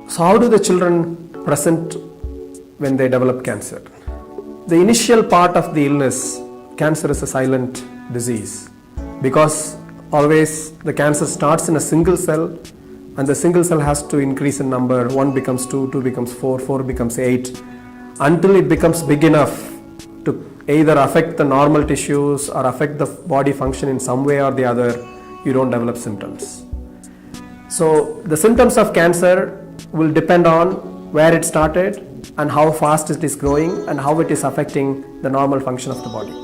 So how do the children present when they develop cancer? The initial part of the illness, cancer is a silent disease because always the cancer starts in a single cell and the single cell has to increase in number. 1 becomes 2, 2 becomes 4, 4 becomes 8 until it becomes big enough to either affect the normal tissues or affect the body function in some way or the other. You don't develop symptoms. So the symptoms of cancer will depend on where it started and how fast it is growing and how it is affecting the normal function of the body.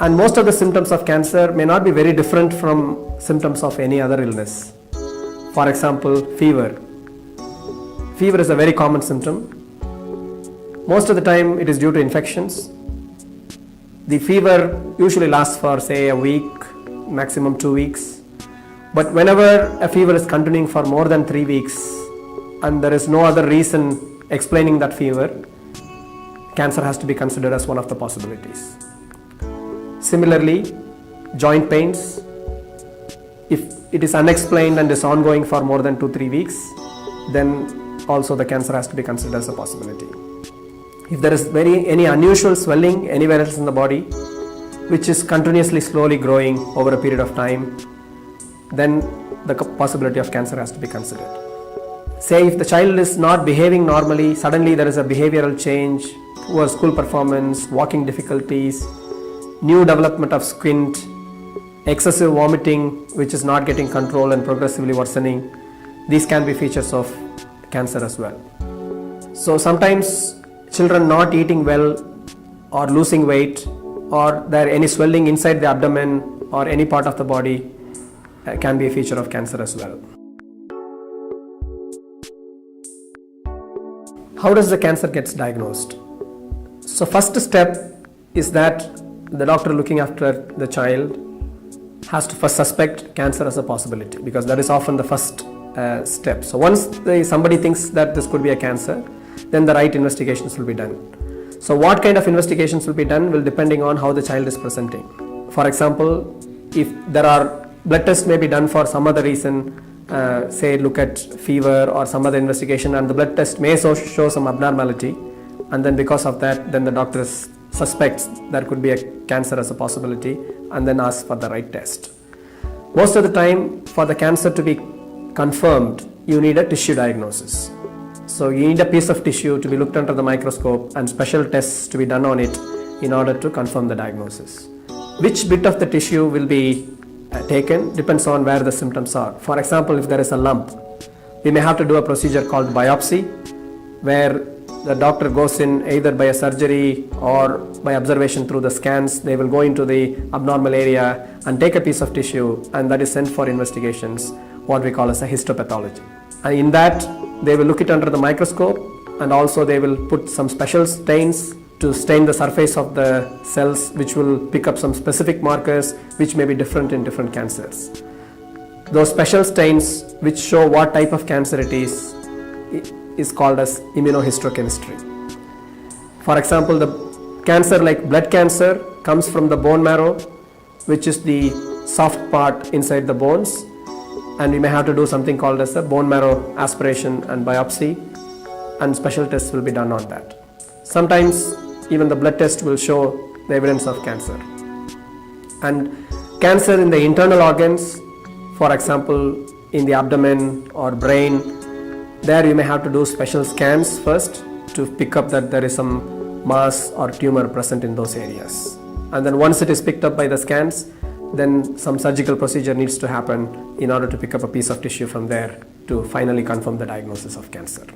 And most of the symptoms of cancer may not be very different from symptoms of any other illness. For example, fever. Fever is a very common symptom. Most of the time it is due to infections. The fever usually lasts for say a week, maximum 2 weeks. But whenever a fever is continuing for more than 3 weeks and there is no other reason explaining that fever, cancer has to be considered as one of the possibilities. Similarly, joint pains, if it is unexplained and is ongoing for more than 2-3 weeks, then also the cancer has to be considered as a possibility. If there is any unusual swelling anywhere else in the body, which is continuously slowly growing over a period of time, then the possibility of cancer has to be considered. Say if the child is not behaving normally, suddenly there is a behavioral change, poor school performance, walking difficulties, new development of squint, excessive vomiting which is not getting control and progressively worsening, these can be features of cancer as well. So sometimes children not eating well or losing weight or there any swelling inside the abdomen or any part of the body can be a feature of cancer as well. How does the cancer gets diagnosed? So first step is that the doctor looking after the child has to first suspect cancer as a possibility because that is often the first step. So once somebody thinks that this could be a cancer, then the right investigations will be done. So what kind of investigations will be done will depending on how the child is presenting. For example, if there are blood tests may be done for some other reason, say look at fever or some other investigation, and the blood test may show some abnormality, and then because of that then the doctor suspects there could be a cancer as a possibility and then asks for the right test. Most of the time for the cancer to be confirmed you need a tissue diagnosis. So you need a piece of tissue to be looked under the microscope and special tests to be done on it in order to confirm the diagnosis. Which bit of the tissue will be taken depends on where the symptoms are. For example, if there is a lump, we may have to do a procedure called biopsy where the doctor goes in either by a surgery or by observation through the scans. They will go into the abnormal area and take a piece of tissue and that is sent for investigations, what we call as a histopathology. And in that they will look it under the microscope and also they will put some special stains to stain the surface of the cells which will pick up some specific markers which may be different in different cancers. Those special stains which show what type of cancer it is called as immunohistochemistry. For example, the cancer like blood cancer comes from the bone marrow, which is the soft part inside the bones, and we may have to do something called as a bone marrow aspiration and biopsy, and special tests will be done on that. Sometimes even the blood test will show the evidence of cancer. And cancer in the internal organs, for example in the abdomen or brain, there you may have to do special scans first to pick up that there is some mass or tumor present in those areas. And then once it is picked up by the scans, then some surgical procedure needs to happen in order to pick up a piece of tissue from there to finally confirm the diagnosis of cancer.